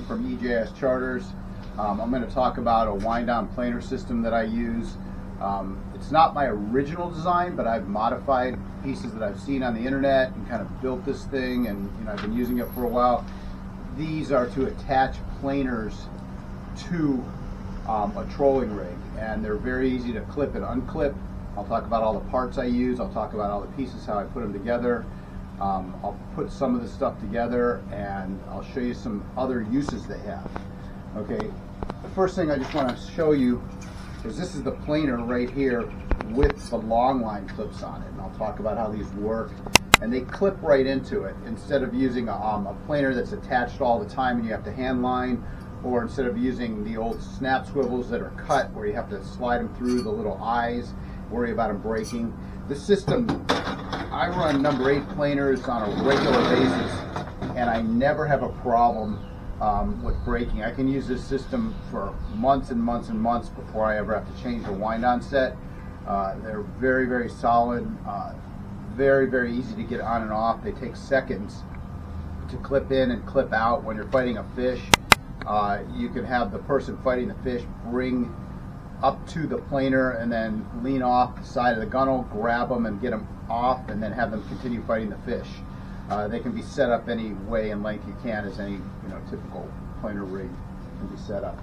from EJS Charters. I'm going to talk about a wind-down planer system that I use. It's not my original design, but I've modified pieces that I've seen on the internet and kind of built this thing, and I've been using it for a while. These are to attach planers to a trolling rig, and they're very easy to clip and unclip. I'll talk about all the parts I use. I'll talk about all the pieces, how I put them together. I'll put some of the stuff together, and I'll show you some other uses they have. Okay, the first thing I just want to show you is this is the planer right here with the long line clips on it, and I'll talk about how these work. And they clip right into it instead of using a planer that's attached all the time and you have to hand line, or instead of using the old snap swivels that are cut where you have to slide them through the little eyes, worry about them breaking. This system, I run number 8 planers on a regular basis, and I never have a problem with breaking. I can use this system for months and months and months before I ever have to change the wind-on set. They're very, very solid, very, very easy to get on and off. They take seconds to clip in and clip out. When you're fighting a fish, you can have the person fighting the fish bring up to the planer and then lean off the side of the gunnel, grab them and get them off, and then have them continue fighting the fish. They can be set up any way and length you can, as any typical planer rig can be set up.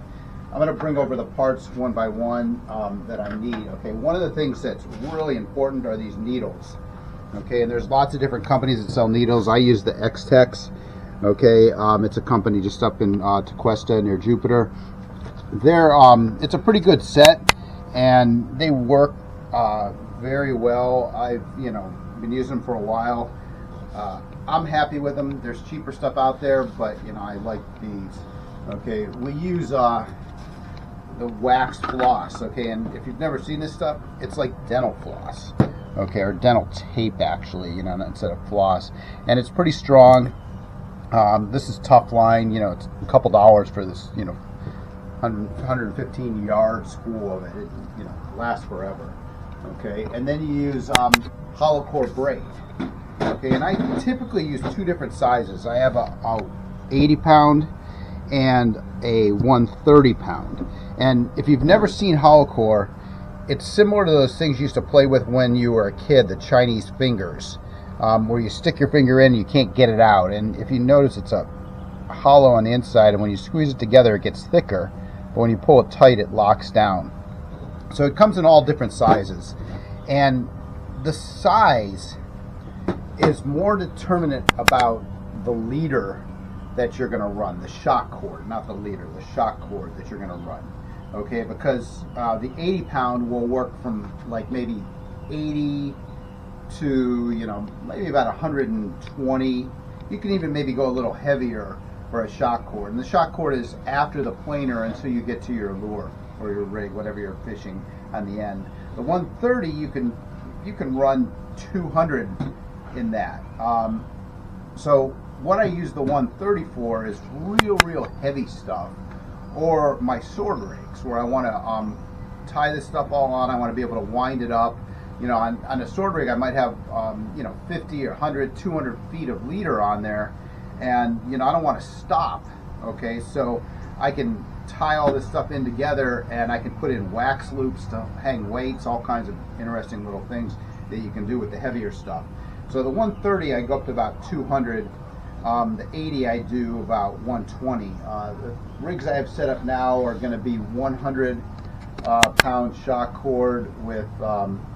I'm going to bring over the parts one by one that I need. Okay, one of the things that's really important are these needles. Okay, and there's lots of different companies that sell needles. I use the X-Tex. Okay, it's a company just up in Tequesta near Jupiter. It's a pretty good set, and they work very well. I've been using them for a while. I'm happy with them. There's cheaper stuff out there, but I like these. Okay, we use the wax floss. Okay, and if you've never seen this stuff, it's like dental floss. Okay, or dental tape actually, instead of floss, and it's pretty strong. This is tough line. It's a couple dollars for this. 115 yard spool of it. It lasts forever. Okay, and then you use hollow core braid. Okay, and I typically use 2 different sizes. I have a 80 pound and a 130 pound. And if you've never seen hollow core, it's similar to those things you used to play with when you were a kid, the Chinese fingers, where you stick your finger in and you can't get it out. And if you notice, it's a hollow on the inside, and when you squeeze it together, it gets thicker. But when you pull it tight, it locks down. So it comes in all different sizes. And the size is more determinant about the leader that you're going to run, the shock cord, not the leader, the shock cord that you're going to run. Okay, because the 80 pound will work from like maybe 80 to maybe about 120. You can even maybe go a little heavier for a shock cord, and the shock cord is after the planer until you get to your lure or your rig, whatever you're fishing on the end. The 130 you can run 200 in that. So what I use the 130 for is real heavy stuff, or my sword rigs where I want to tie this stuff all on. I want to be able to wind it up. On a sword rig I might have 50 or 100, 200 feet of leader on there, and I don't want to stop. Okay, so I can tie all this stuff in together, and I can put in wax loops to hang weights, all kinds of interesting little things that you can do with the heavier stuff. So the 130 I go up to about 200. The 80 I do about 120. The rigs I have set up now are going to be 100 pound shock cord with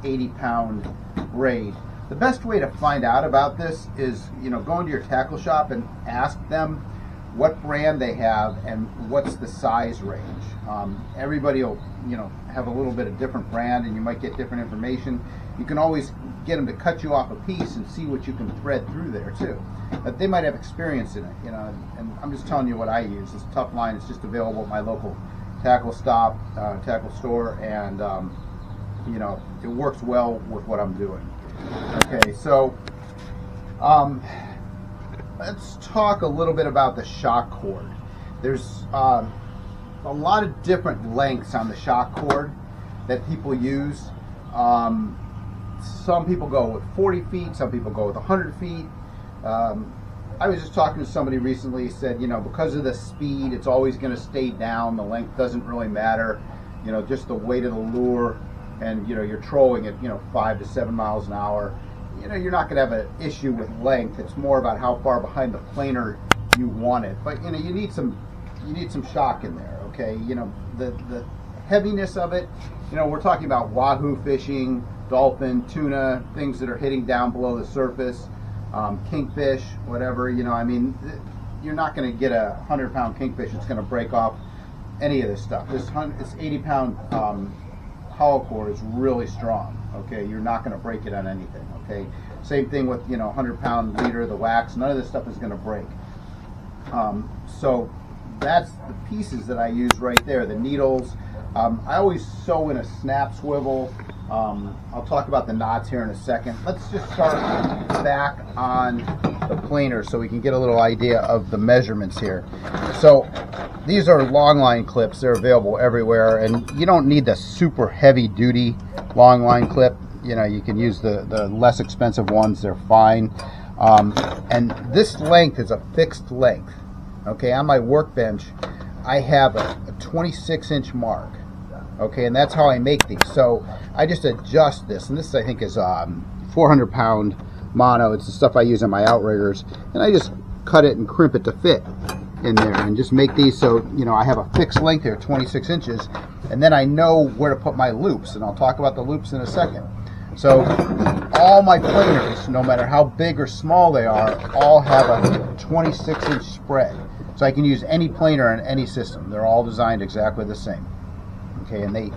80 pound braid. The best way to find out about this is go into your tackle shop and ask them what brand they have and what's the size range. Everybody will have a little bit of different brand, and you might get different information. You can always get them to cut you off a piece and see what you can thread through there too. But they might have experience in it, and I'm just telling you what I use. This tough line is just available at my local tackle store, and it works well with what I'm doing. Okay, so let's talk a little bit about the shock cord. There's a lot of different lengths on the shock cord that people use. Some people go with 40 feet, some people go with 100 feet. I was just talking to somebody recently. He said, because of the speed, it's always going to stay down. The length doesn't really matter. Just the weight of the lure, and you're trolling at 5 to 7 miles an hour. You're not going to have an issue with length. It's more about how far behind the planer you want it. But you need some shock in there. Okay, the heaviness of it. We're talking about wahoo fishing, dolphin, tuna, things that are hitting down below the surface. Kingfish, whatever, you're not going to get a 100-pound kingfish that's going to break off any of this stuff. This 80-pound hollow core is really strong. Okay, you're not going to break it on anything. Okay, same thing with 100-pound leader, the wax. None of this stuff is going to break. So that's the pieces that I use right there. The needles. I always sew in a snap swivel. I'll talk about the knots here in a second. Let's just start back on the planer so we can get a little idea of the measurements here. So these are long line clips. They're available everywhere, and you don't need the super heavy duty long line clip. You can use the less expensive ones. They're fine. And this length is a fixed length. Okay, on my workbench, I have a 26-inch mark. Okay, and that's how I make these. So I just adjust this, and this I think is 400-pound mono. It's the stuff I use on my outriggers, and I just cut it and crimp it to fit in there, and just make these so I have a fixed length here, 26 inches, and then I know where to put my loops, and I'll talk about the loops in a second. So all my planers, no matter how big or small they are, all have a 26-inch spread. So I can use any planer in any system. They're all designed exactly the same. Okay, and they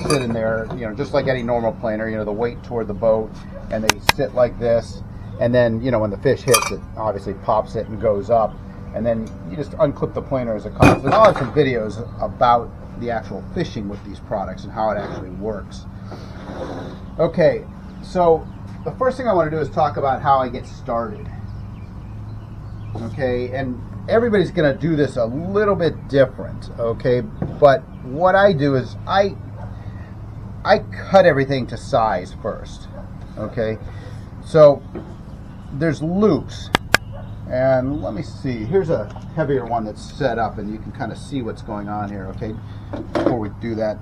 sit in there, just like any normal planer, the weight toward the boat, and they sit like this, and then, when the fish hits, it obviously pops it and goes up, and then you just unclip the planer as it comes. And I'll have some videos about the actual fishing with these products and how it actually works. Okay, so the first thing I want to do is talk about how I get started. Okay, and everybody's going to do this a little bit different, okay, but what I do is I cut everything to size first. Okay, so there's loops, and let me see, here's a heavier one that's set up, and you can kind of see what's going on here. Okay, before we do that,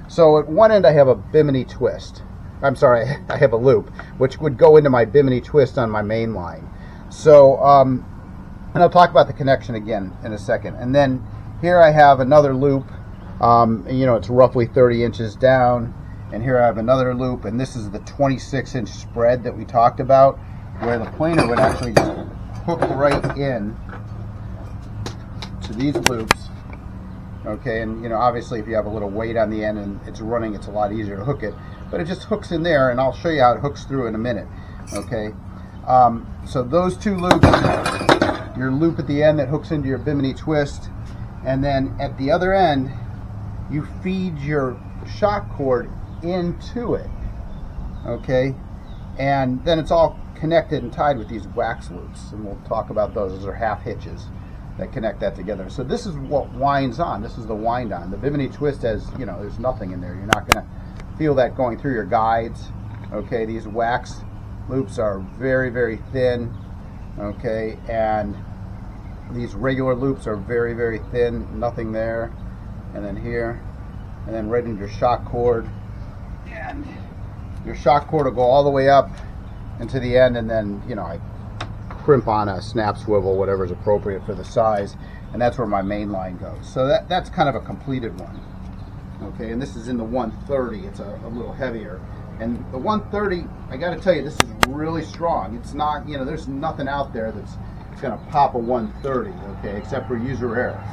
so at one end I have a bimini twist. I'm sorry, I have a loop which would go into my bimini twist on my main line. So and I'll talk about the connection again in a second. And then here I have another loop. It's roughly 30 inches down. And here I have another loop. And this is the 26-inch spread that we talked about, where the planer would actually just hook right in to these loops. Okay, and obviously if you have a little weight on the end and it's running, it's a lot easier to hook it. But it just hooks in there, and I'll show you how it hooks through in a minute. Okay, so those two loops, your loop at the end that hooks into your bimini twist, and then at the other end you feed your shock cord into it. Okay, and then it's all connected and tied with these wax loops, and we'll talk about those. Those are half hitches that connect that together. So this is what winds on. This is the wind on. The bimini twist has, there's nothing in there. You're not going to feel that going through your guides. Okay, these wax loops are very, very thin. Okay, and these regular loops are very, very thin, nothing there, and then here, and then right into your shock cord, and your shock cord will go all the way up into the end, and then I crimp on a snap swivel, whatever is appropriate for the size, and that's where my main line goes. So that's kind of a completed one. Okay, and this is in the 130. It's a little heavier, and the 130, I got to tell you, this is really strong. It's not, there's nothing out there that's going to pop a 130, okay, except for user error.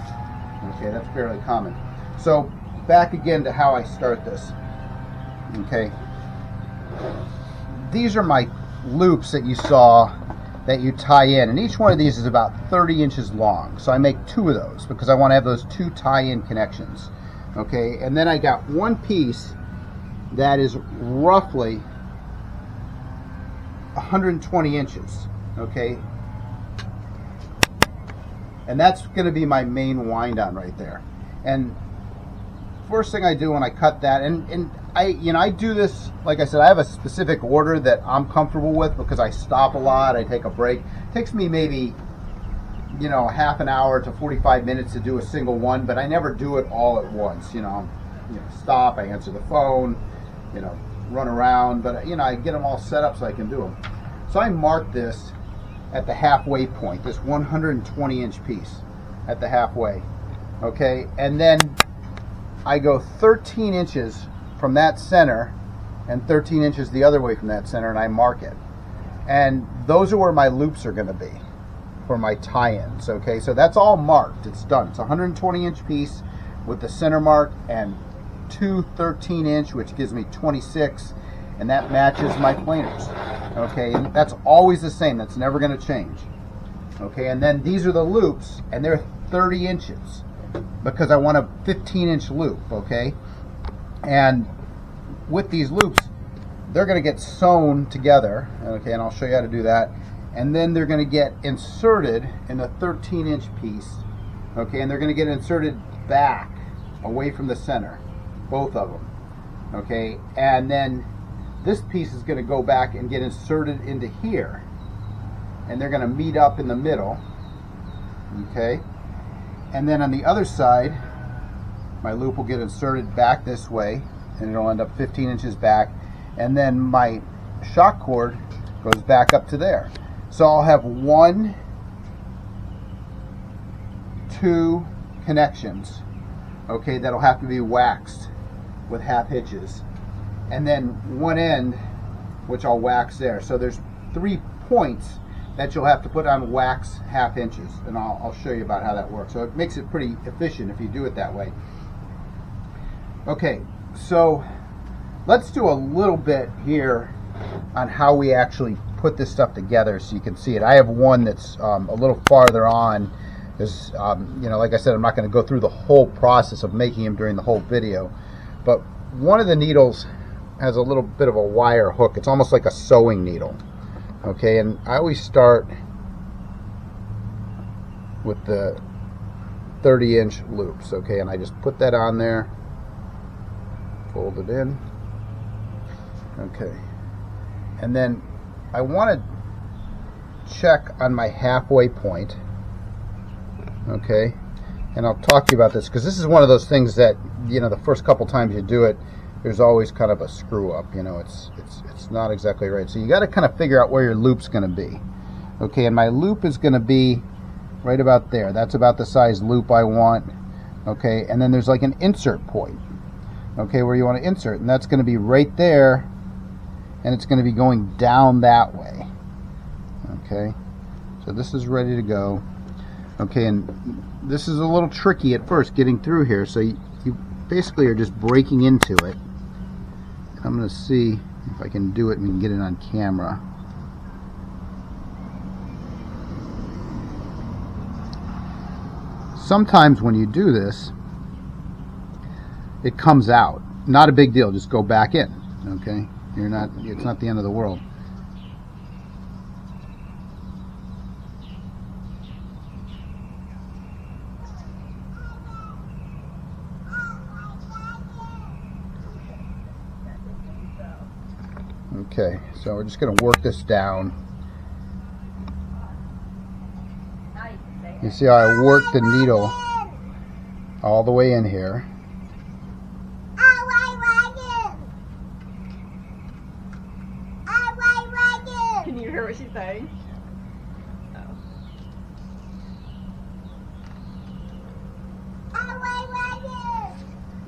Okay, that's fairly common. So back again to how I start this. Okay, these are my loops that you saw that you tie in, and each one of these is about 30 inches long. So I make two of those because I want to have those two tie-in connections. Okay, and then I got one piece that is roughly 120 inches. Okay, and that's going to be my main wind on right there. And first thing I do when I cut that, and I do this, like I said, I have a specific order that I'm comfortable with because I stop a lot, I take a break. It takes me maybe you know, half an hour to 45 minutes to do a single one, but I never do it all at once. You know, stop, I answer the phone, you know, run around, but you know, I get them all set up so I can do them. So I mark this at the halfway point, this 120-inch piece at the halfway, okay, and then I go 13 inches from that center and 13 inches the other way from that center, and I mark it. And those are where my loops are going to be for my tie-ins, okay? So that's all marked. It's done. It's a 120-inch piece with the center mark and two 13-inch, which gives me 26, and that matches my planers, okay? And that's always the same. That's never going to change, okay? And then these are the loops, and they're 30 inches because I want a 15-inch loop, okay? And with these loops, they're going to get sewn together, okay, and I'll show you how to do that. And then they're going to get inserted in a 13-inch piece, okay, and they're going to get inserted back away from the center, both of them, okay, and then this piece is going to go back and get inserted into here, and they're going to meet up in the middle, okay, and then on the other side, my loop will get inserted back this way, and it'll end up 15 inches back, and then my shock cord goes back up to there. So I'll have 1, 2 connections, okay, that'll have to be waxed with half hitches, and then one end which I'll wax there. So there's 3 points that you'll have to put on wax half inches, and I'll show you about how that works. So it makes it pretty efficient if you do it that way. Okay, so let's do a little bit here on how we actually put this stuff together so you can see it. I have one that's a little farther on because, you know, like I said, I'm not going to go through the whole process of making them during the whole video, but one of the needles has a little bit of a wire hook. It's almost like a sewing needle, okay, and I always start with the 30-inch loops, okay, and I just put that on there, fold it in, okay, and then I want to check on my halfway point, okay, and I'll talk to you about this because this is one of those things that, you know, the first couple times you do it, there's always kind of a screw up, you know, it's not exactly right. So you got to kind of figure out where your loop's going to be, okay, and my loop is going to be right about there. That's about the size loop I want, okay, and then there's like an insert point, okay, where you want to insert, and that's going to be right there, and it's going to be going down that way, okay, so this is ready to go, okay, and this is a little tricky at first getting through here, so you basically are just breaking into it. I'm going to see if I can do it and we can get it on camera. Sometimes when you do this, it comes out. Not a big deal, just go back in, okay? It's not the end of the world. Okay, so we're just going to work this down. You see how I work the needle all the way in here. Can you hear what she's saying?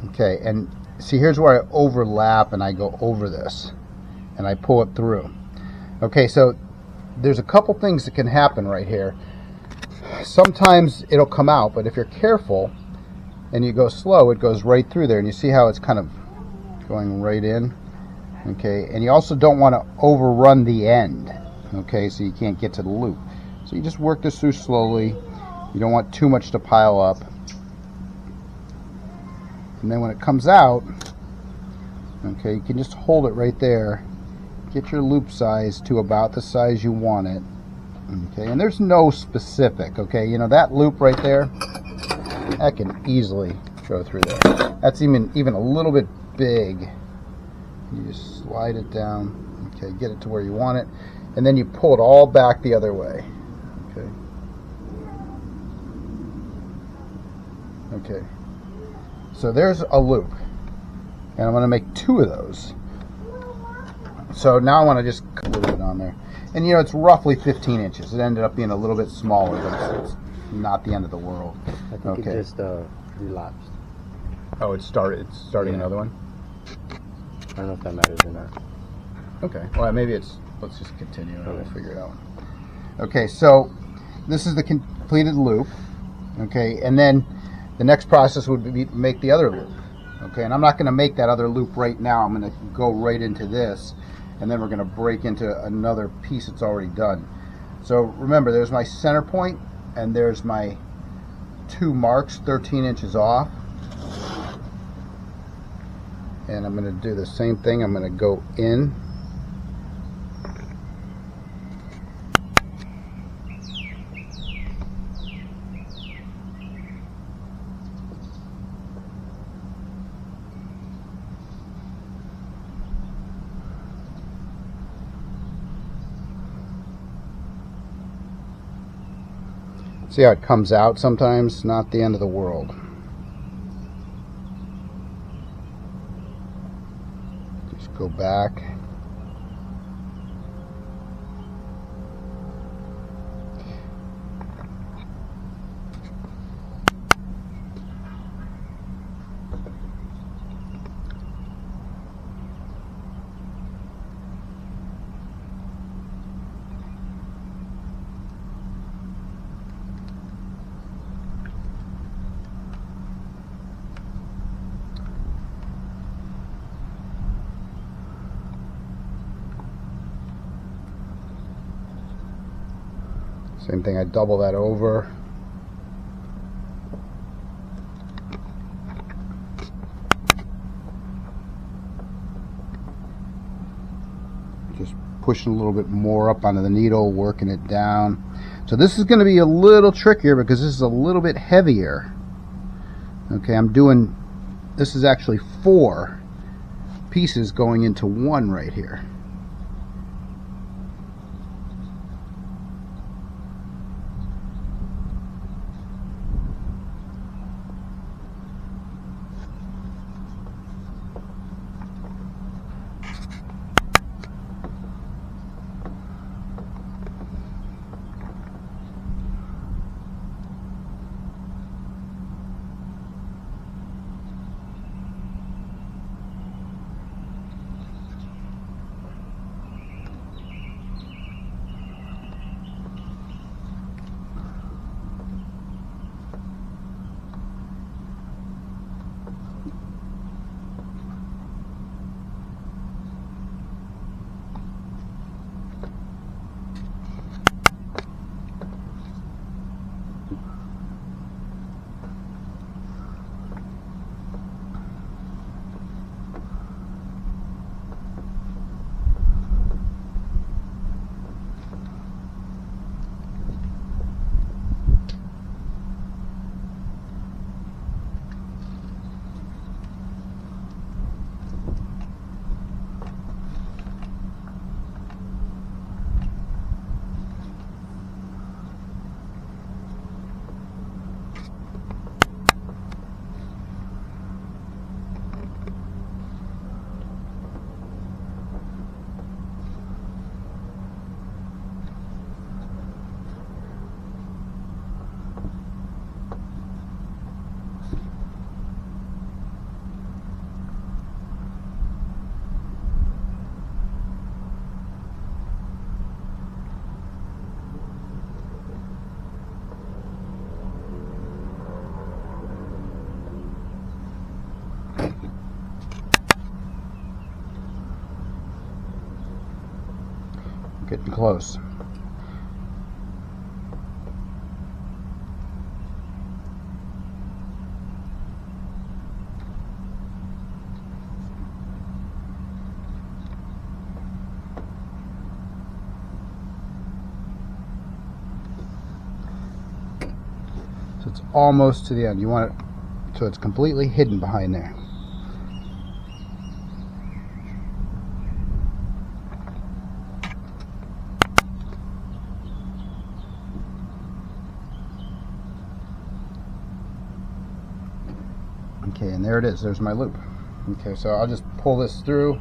Okay, and see, here's where I overlap and I go over this and I pull it through. Okay, so there's a couple things that can happen right here. Sometimes it'll come out, but if you're careful and you go slow, it goes right through there, and you see how it's kind of going right in, okay, and you also don't want to overrun the end, okay, so you can't get to the loop. So you just work this through slowly. You don't want too much to pile up, and then when it comes out, okay, you can just hold it right there. Get your loop size to about the size you want it, okay, and there's no specific, okay, you know, that loop right there, that can easily go through there. That's even a little bit big. You just slide it down, okay, get it to where you want it, and then you pull it all back the other way, okay. Okay, so there's a loop, and I'm going to make 2 of those. So now I want to just cut a little bit on there, and you know, it's roughly 15 inches. It ended up being a little bit smaller, but it's not the end of the world. I think it just relapsed. Oh, it's starting another one? I don't know if that matters or not. Okay, well maybe it's, let's just continue and we'll figure it out. Okay, so this is the completed loop, okay, and then the next process would be to make the other loop, okay, and I'm not going to make that other loop right now. I'm going to go right into this, and then we're going to break into another piece that's already done. So remember, there's my center point, and there's my 2 marks 13 inches off, and I'm going to do the same thing. I'm going to go in, see how it comes out sometimes? Not the end of the world. Just go back. Same thing, I double that over. Just pushing a little bit more up onto the needle, working it down. So this is going to be a little trickier because this is a little bit heavier. Okay, this is actually 4 pieces going into 1 right here. Getting close. So it's almost to the end. You want it so it's completely hidden behind there. Okay, and there it is. There's my loop. Okay, so I'll just pull this through.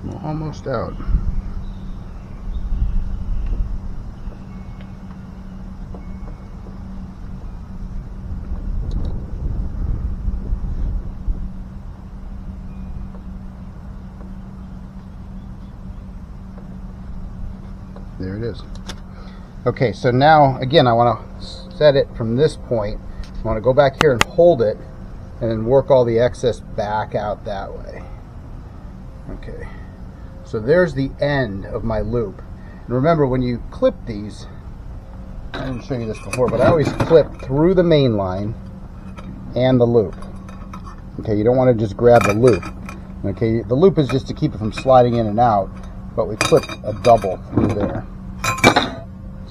I'm almost out. There it is. Okay, so now again I want to set it from this point. I want to go back here and hold it and then work all the excess back out that way. Okay, so there's the end of my loop. And remember, when you clip these, I didn't show you this before, but I always clip through the main line and the loop. Okay, you don't want to just grab the loop. Okay, the loop is just to keep it from sliding in and out, but we clip a double through there.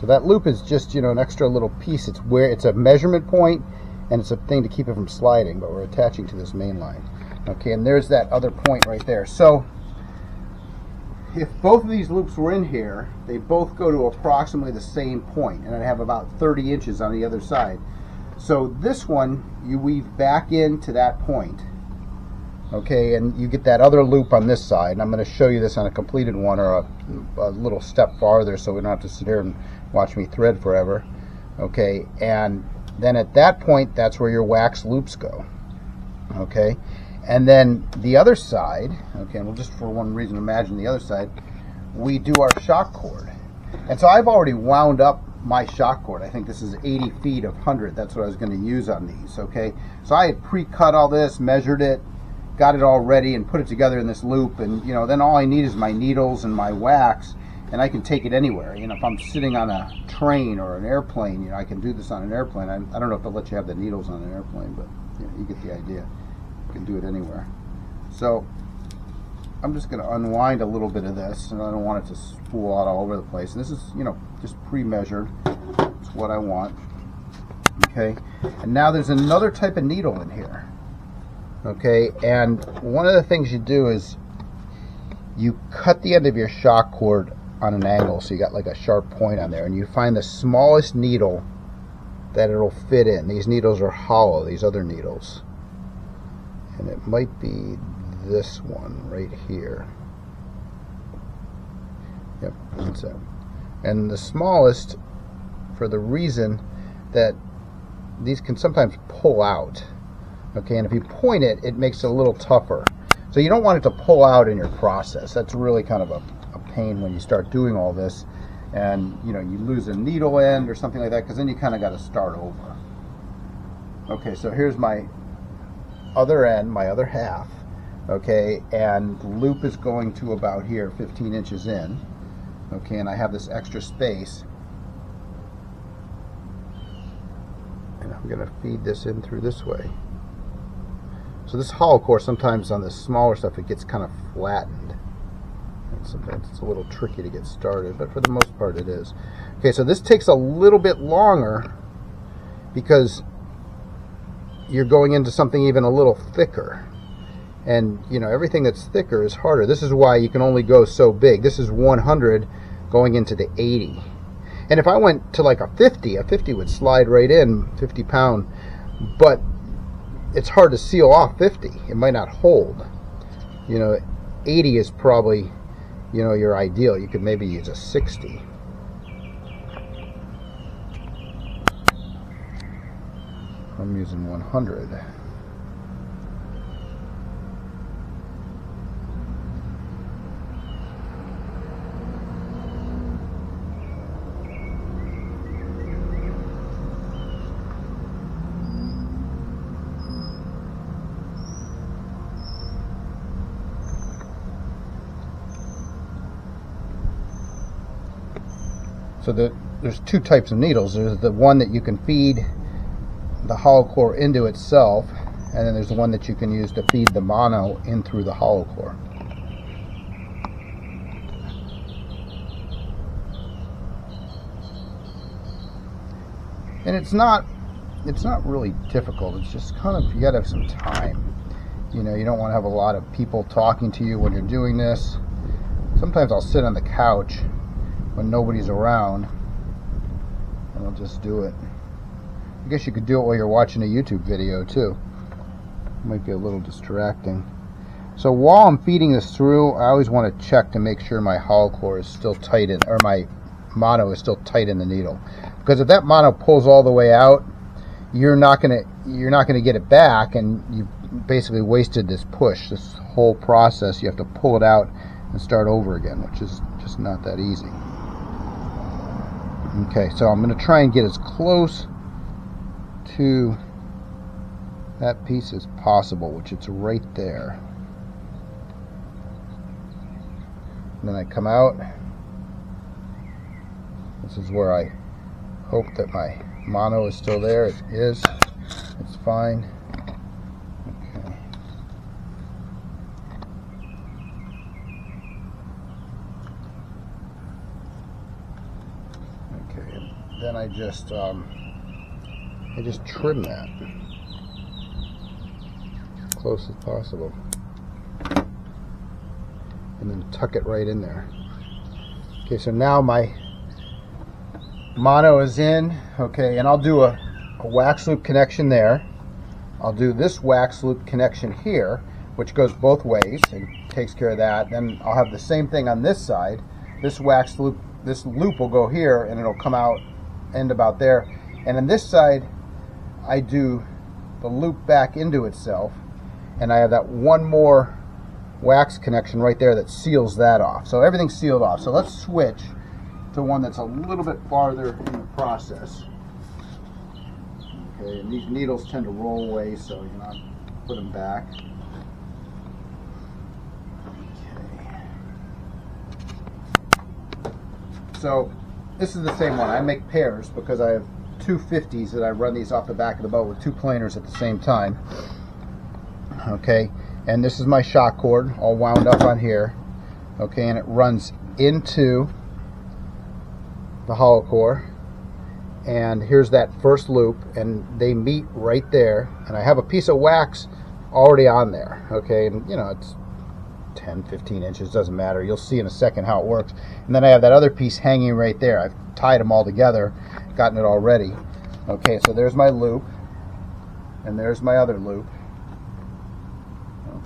So that loop is just, you know, an extra little piece. It's where it's a measurement point and it's a thing to keep it from sliding, but we're attaching to this main line. Okay, and there's that other point right there. So if both of these loops were in here, they both go to approximately the same point, and I have about 30 inches on the other side. So this one, you weave back into that point, okay, and you get that other loop on this side. And I'm going to show you this on a completed one, or a little step farther, so we don't have to sit here and watch me thread forever. Okay, and then at that point, that's where your wax loops go. Okay, and then the other side, okay, and we'll just for one reason imagine the other side, we do our shock cord. And so I've already wound up my shock cord. I think this is 80 feet of 100. That's what I was going to use on these, okay? So I had pre-cut all this, measured it, got it all ready, and put it together in this loop. And, you know, then all I need is my needles and my wax, and I can take it anywhere. You know, if I'm sitting on a train or an airplane, you know, I can do this on an airplane. I don't know if they'll let you have the needles on an airplane, but you know, you get the idea. You can do it anywhere. So I'm just going to unwind a little bit of this, and I don't want it to spool out all over the place. And this is, you know, just pre-measured. It's what I want. Okay, and now there's another type of needle in here. Okay, and one of the things you do is you cut the end of your shock cord on an angle, so you got like a sharp point on there, and you find the smallest needle that it'll fit in. These needles are hollow, these other needles, and it might be this one right here. Yep, that's it. And the smallest, for the reason that these can sometimes pull out. Okay, and if you point it, it makes it a little tougher. So you don't want it to pull out in your process. That's really kind of a pain when you start doing all this, and you know, you lose a needle end or something like that, because then you kind of got to start over. Okay, so here's my other end, my other half. Okay, and the loop is going to about here, 15 inches in. Okay, and I have this extra space, and I'm going to feed this in through this way. So this hollow core, sometimes on the smaller stuff, it gets kind of flattened. And sometimes it's a little tricky to get started, but for the most part it is. Okay, so this takes a little bit longer because you're going into something even a little thicker. And, you know, everything that's thicker is harder. This is why you can only go so big. This is 100 going into the 80. And if I went to like a 50 would slide right in, 50 pound, but it's hard to seal off 50. It might not hold. You know, 80 is probably, you know, your ideal. You could maybe use a 60. I'm using 100. So there's two types of needles. There's the one that you can feed the hollow core into itself, and then there's the one that you can use to feed the mono in through the hollow core. And it's not really difficult. It's just kind of, you gotta have some time. You know, you don't want to have a lot of people talking to you when you're doing this. Sometimes I'll sit on the couch when nobody's around and I'll just do it. I guess you could do it while you're watching a YouTube video too. It might be a little distracting. So while I'm feeding this through, I always want to check to make sure my hollow core is still tight in, or my mono is still tight in the needle. Because if that mono pulls all the way out, you're not gonna get it back, and you basically wasted this push, this whole process. You have to pull it out and start over again, which is just not that easy. Okay, so I'm going to try and get as close to that piece as possible, which it's right there. And then I come out. This is where I hope that my mono is still there. It is. It's fine. Okay. Okay. And then I just trim that as close as possible, and then tuck it right in there. Okay, so now my mono is in. Okay, and I'll do a wax loop connection there. I'll do this wax loop connection here, which goes both ways and takes care of that. Then I'll have the same thing on this side. This wax loop, this loop will go here and it'll come out, end about there. And on this side, I do the loop back into itself, and I have that one more wax connection right there that seals that off. So everything's sealed off. So let's switch to one that's a little bit farther in the process. Okay, and these needles tend to roll away, so you know, put them back. Okay. So this is the same one. I make pairs because I have two 50s that I run these off the back of the boat with two planers at the same time. Okay, and this is my shock cord all wound up on here. Okay, and it runs into the hollow core, and here's that first loop, and they meet right there, and I have a piece of wax already on there. Okay, and you know, it's 10-15 inches, doesn't matter, you'll see in a second how it works. And then I have that other piece hanging right there. I've tied them all together, gotten it all ready. Okay, so there's my loop, and there's my other loop.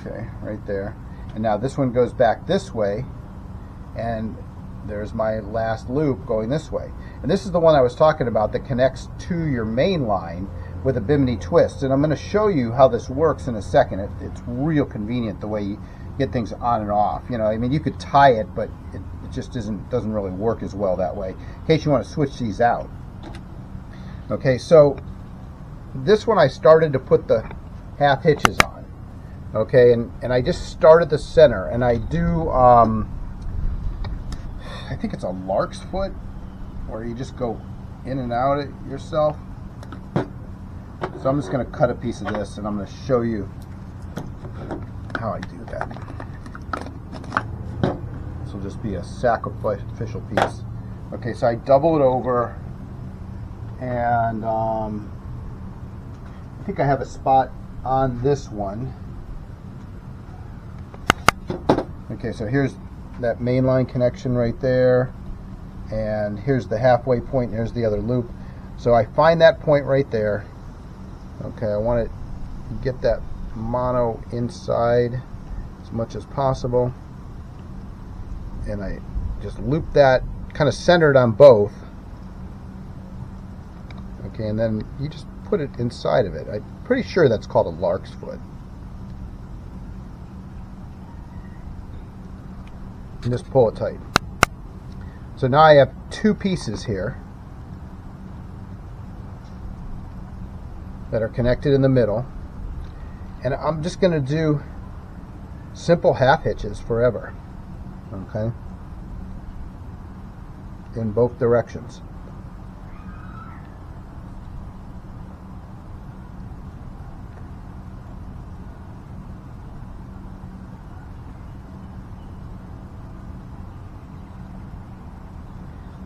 Okay, right there. And now this one goes back this way, and there's my last loop going this way. And this is the one I was talking about that connects to your main line with a bimini twist. And I'm going to show you how this works in a second. It's real convenient the way you get things on and off. You know, I mean, you could tie it, but it just doesn't really work as well that way, in case you want to switch these out. Okay, so this one I started to put the half hitches on. Okay, and I just start at the center, and I do I think it's a lark's foot, where you just go in and out it yourself. So I'm just going to cut a piece of this, and I'm going to show you how I do that. This will just be a sacrificial piece. Okay, so I double it over, and I think I have a spot on this one. Okay, so here's that main line connection right there, and here's the halfway point, and here's the other loop. So I find that point right there. Okay, I want to get that mono inside as much as possible, and I just loop that kind of centered on both. Okay, and then you just put it inside of it. I'm pretty sure that's called a lark's foot. And just pull it tight. So now I have two pieces here that are connected in the middle, and I'm just going to do simple half hitches forever, okay, in both directions.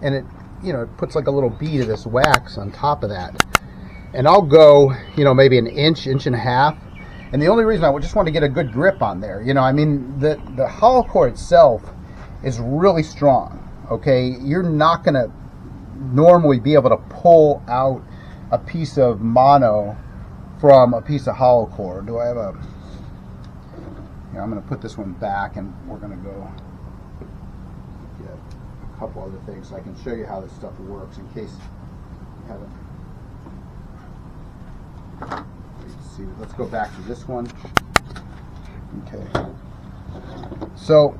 And it, it puts like a little bead of this wax on top of that. And I'll go, maybe an inch, inch and a half. And the only reason I just want to get a good grip on there, I mean, the hollow core itself is really strong, okay? You're not going to normally be able to pull out a piece of mono from a piece of hollow core. Do I have a... I'm going to put this one back, and we're going to go get a couple other things so I can show you how this stuff works in case you haven't... See, let's go back to this one. Okay. So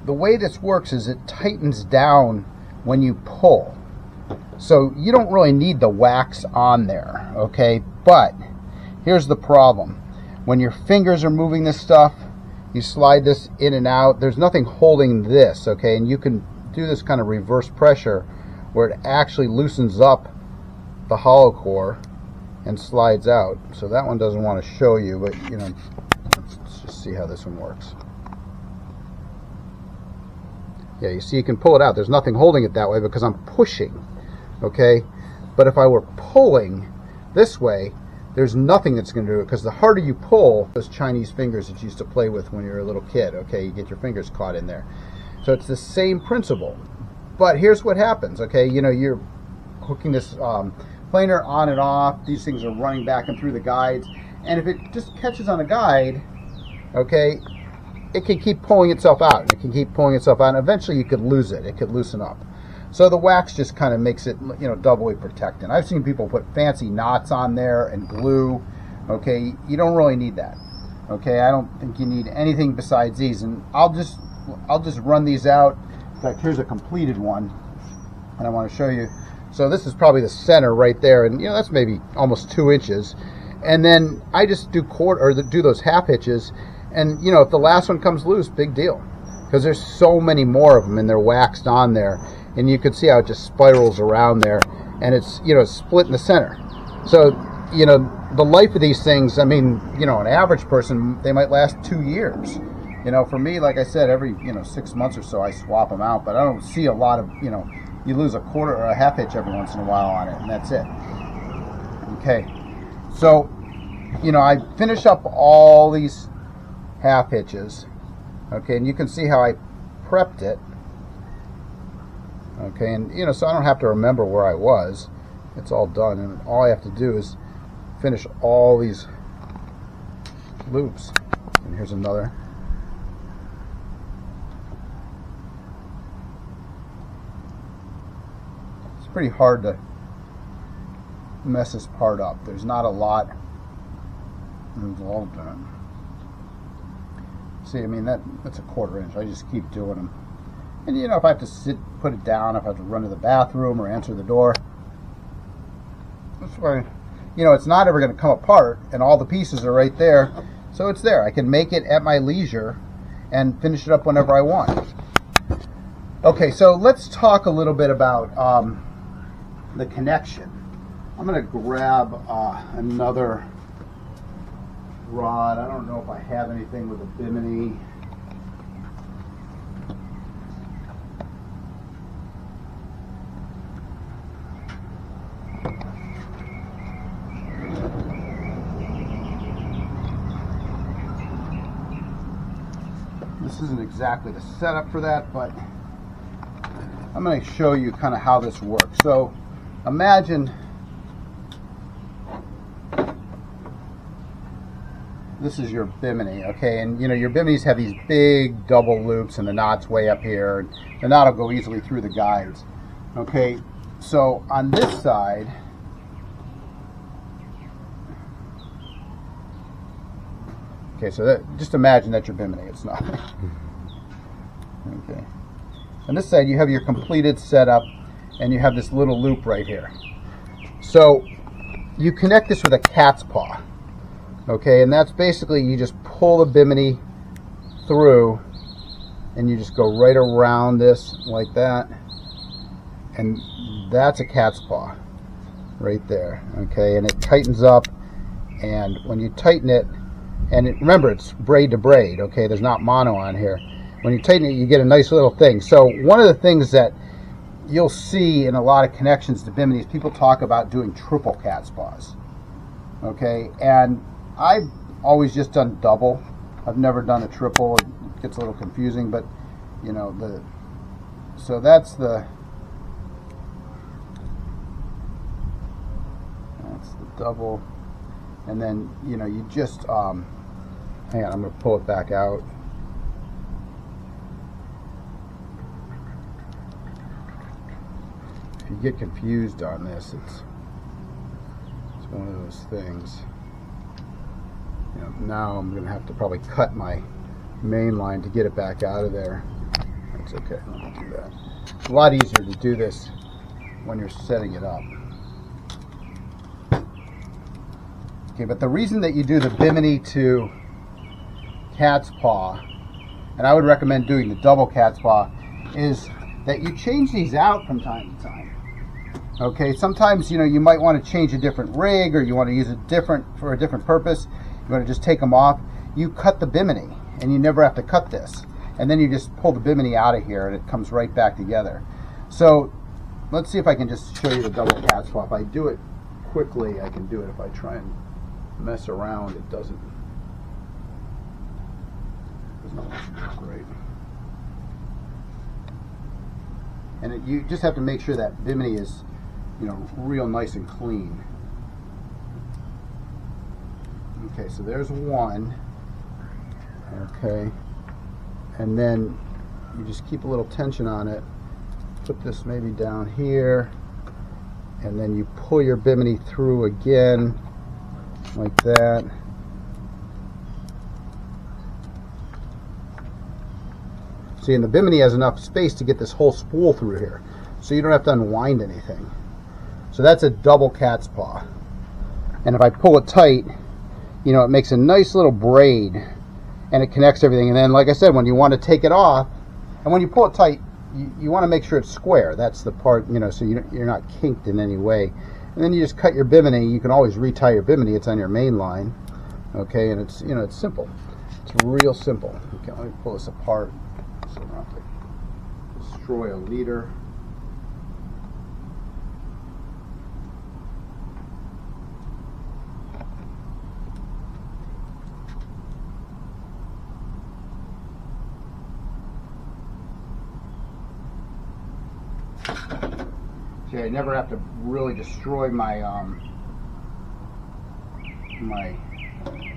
the way this works is it tightens down when you pull. So you don't really need the wax on there, okay? But here's the problem. When your fingers are moving this stuff, you slide this in and out. There's nothing holding this, okay? And you can do this kind of reverse pressure where it actually loosens up the hollow core and slides out. So that one doesn't want to show you, but let's just see how this one works. Yeah, you see you can pull it out. There's nothing holding it that way because I'm pushing, okay? But if I were pulling this way, there's nothing that's going to do it, because the harder you pull, those Chinese fingers that you used to play with when you were a little kid, okay, you get your fingers caught in there. So it's the same principle. But here's what happens, okay? You're hooking this planer on and off. These things are running back and through the guides, and if it just catches on a guide, okay, it can keep pulling itself out. It can keep pulling itself out, and eventually you could lose it. It could loosen up. So the wax just kind of makes it, doubly protected. I've seen people put fancy knots on there and glue. Okay, you don't really need that. Okay, I don't think you need anything besides these, and I'll just run these out. In fact, here's a completed one, and I want to show you. So this is probably the center right there, and that's maybe almost 2 inches. And then I just do do those half hitches, and if the last one comes loose, big deal, because there's so many more of them and they're waxed on there, and you can see how it just spirals around there, and it's split in the center. So the life of these things, I mean, an average person, they might last 2 years. For me, like I said, every 6 months or so I swap them out, but I don't see a lot of you lose a quarter or a half hitch every once in a while on it, and that's it. Okay, so I finish up all these half hitches, okay, and you can see how I prepped it, okay, and so I don't have to remember where I was. It's all done, and all I have to do is finish all these loops. And here's another. Pretty hard to mess this part up. There's not a lot involved in it. See, I mean, that's a 1/4 inch. I just keep doing them. And if I have to put it down, if I have to run to the bathroom or answer the door, that's why, it's not ever going to come apart, and all the pieces are right there. So it's there. I can make it at my leisure and finish it up whenever I want. Okay, so let's talk a little bit about the connection. I'm going to grab another rod. I don't know if I have anything with a bimini. This isn't exactly the setup for that, but I'm going to show you kind of how this works. So imagine this is your bimini, okay, and your biminis have these big double loops and the knot's way up here, and the knot will go easily through the guides, okay. So on this side, okay, so that, just imagine that's your bimini. It's not. Okay. On this side, you have your completed setup, and you have this little loop right here. So you connect this with a cat's paw. Okay, and that's basically you just pull the bimini through, and you just go right around this like that, and that's a cat's paw right there. Okay, and it tightens up, and when you tighten it, remember it's braid to braid. Okay, there's not mono on here. When you tighten it, you get a nice little thing. So one of the things that you'll see in a lot of connections to biminis, people talk about doing triple cat's paws. Okay, and I've always just done double. I've never done a triple. It gets a little confusing, but you know, so that's the double. And then, you know, you just hang on, I'm going to pull it back out. If you get confused on this, it's one of those things. You know, now I'm going to have to probably cut my main line to get it back out of there. That's okay, I'll do that. It's a lot easier to do this when you're setting it up. Okay, but the reason that you do the bimini to cat's paw, and I would recommend doing the double cat's paw, is that you change these out from time to time. Okay, sometimes, you know, you might want to change a different rig, or you want to use it for a different purpose. You want to just take them off. You cut the bimini, and you never have to cut this. And then you just pull the bimini out of here, and it comes right back together. So let's see if I can just show you the double cat's paw. If I do it quickly, I can do it. If I try and mess around, it doesn't work great. And you just have to make sure that bimini is, you know, real nice and clean. Okay, so there's one. Okay, and then you just keep a little tension on it. Put this maybe down here, and then you pull your bimini through again, like that. See, and the bimini has enough space to get this whole spool through here, so you don't have to unwind anything. So that's a double cat's paw. And if I pull it tight, you know, it makes a nice little braid, and it connects everything. And then, like I said, when you want to take it off, and when you pull it tight, you want to make sure it's square. That's the part, you know, so you're not kinked in any way. And then you just cut your bimini. You can always retie your bimini. It's on your main line. Okay, and it's, you know, it's simple. It's real simple. Okay, let me pull this apart so I don't have to destroy a leader. Okay, I never have to really destroy my my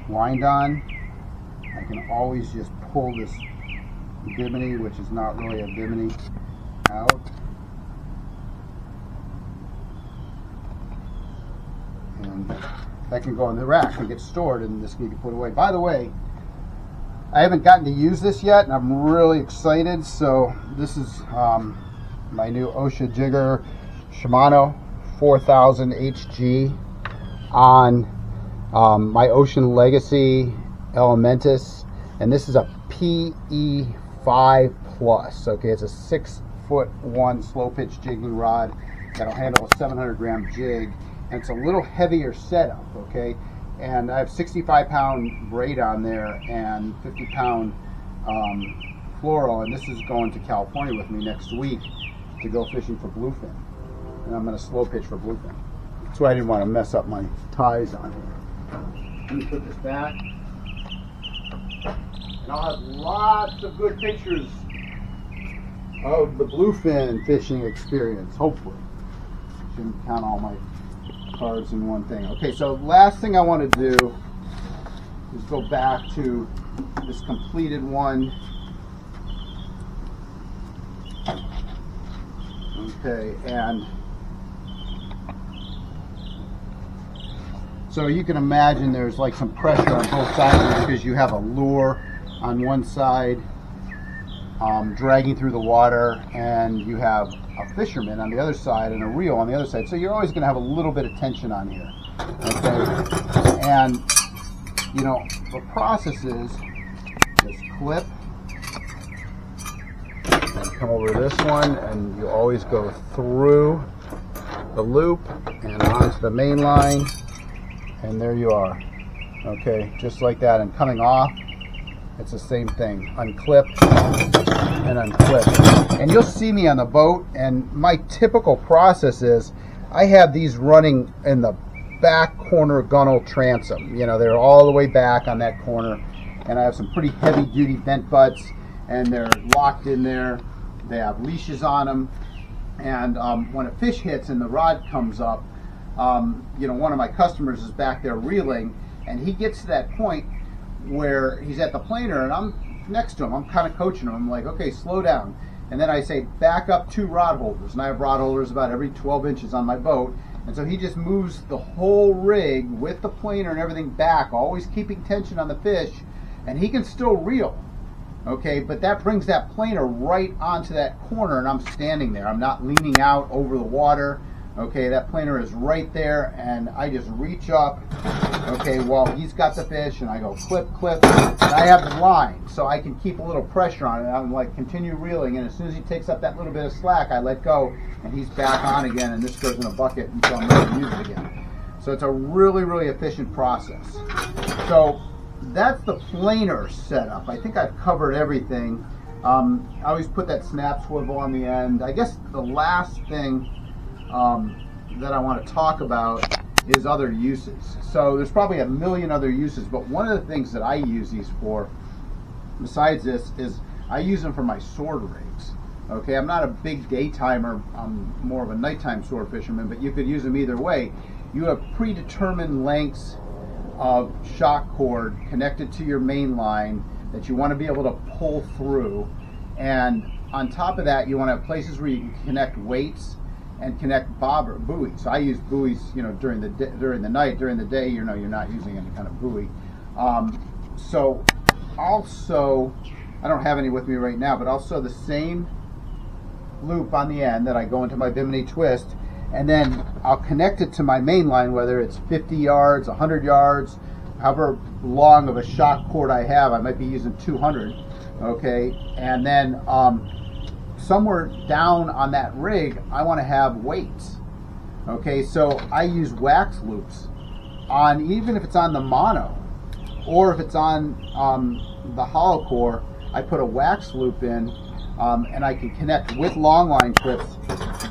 wind on. I can always just pull this bimini, which is not really a bimini, out. And that can go in the rack and get stored, and this can get put away. By the way, I haven't gotten to use this yet, and I'm really excited. So this is my new OSHA jigger, Shimano 4000 HG on my Ocean Legacy Elementus, and this is a PE5 Plus. Okay, it's a 6'1" slow pitch jigging rod that'll handle a 700 gram jig, and it's a little heavier setup. Okay, and I have 65-pound braid on there and 50-pound fluoro, and this is going to California with me next week to go fishing for bluefin, and I'm going to slow pitch for bluefin. That's why I didn't want to mess up my ties on here. Let me put this back, and I'll have lots of good pictures of the bluefin fishing experience, hopefully. Shouldn't count all my cards in one thing. Okay, so last thing I want to do is go back to this completed one. Okay, and So you can imagine there's like some pressure on both sides because you have a lure on one side dragging through the water, and you have a fisherman on the other side and a reel on the other side. So you're always going to have a little bit of tension on here. Okay, and you know the process is just clip and come over to this one, and you always go through the loop and onto the main line, and there you are. Okay, just like that. And coming off, it's the same thing. Unclip and unclip. And you'll see me on the boat, and my typical process is I have these running in the back corner gunnel transom. You know, they're all the way back on that corner, and I have some pretty heavy duty bent butts, and they're locked in there. They have leashes on them, and when a fish hits and the rod comes up, you know, one of my customers is back there reeling, and he gets to that point where he's at the planer, and I'm next to him. I'm kind of coaching him. I'm like, okay, slow down. And then I say, back up 2 rod holders. And I have rod holders about every 12 inches on my boat. And so he just moves the whole rig with the planer and everything back, always keeping tension on the fish, and he can still reel. Okay, but that brings that planer right onto that corner, and I'm standing there. I'm not leaning out over the water. Okay, that planer is right there, and I just reach up, okay, while he's got the fish, and I go clip, clip, and I have the line, so I can keep a little pressure on it. I'm like, continue reeling, and as soon as he takes up that little bit of slack, I let go, and he's back on again, and this goes in a bucket until I'm ready to use it again. So it's a really, really efficient process. So that's the planer setup. I think I've covered everything. I always put that snap swivel on the end. I guess the last thing that I want to talk about is other uses. So there's probably a million other uses, but one of the things that I use these for, besides this, is I use them for my sword rigs. Okay, I'm not a big daytimer, I'm more of a nighttime sword fisherman, but you could use them either way. You have predetermined lengths of shock cord connected to your main line that you want to be able to pull through, and on top of that you want to have places where you can connect weights and connect bobber buoys. So I use buoys, you know, during the night. During the day, you know, you're not using any kind of buoy. So also, I don't have any with me right now, but I'll sew the same loop on the end that I go into my bimini twist, and then I'll connect it to my main line, whether it's 50 yards, 100 yards, however long of a shock cord I have. I might be using 200, okay, and then somewhere down on that rig, I want to have weights. Okay, so I use wax loops on, even if it's on the mono, or if it's on the hollow core, I put a wax loop in, and I can connect with long line clips,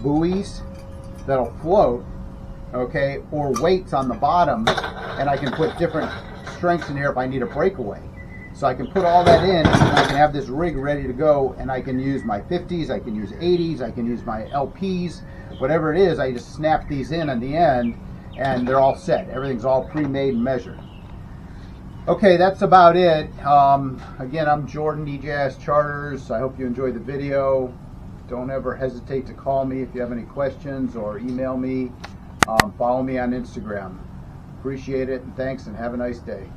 buoys that'll float, okay, or weights on the bottom, and I can put different strengths in here if I need a breakaway. So I can put all that in, and I can have this rig ready to go, and I can use my 50s, I can use 80s, I can use my LPs, whatever it is. I just snap these in on the end, and they're all set. Everything's all pre-made and measured. Okay, that's about it. Again, I'm Jordan, EJS Charters. I hope you enjoyed the video. Don't ever hesitate to call me if you have any questions, or email me. Follow me on Instagram. Appreciate it, and thanks, and have a nice day.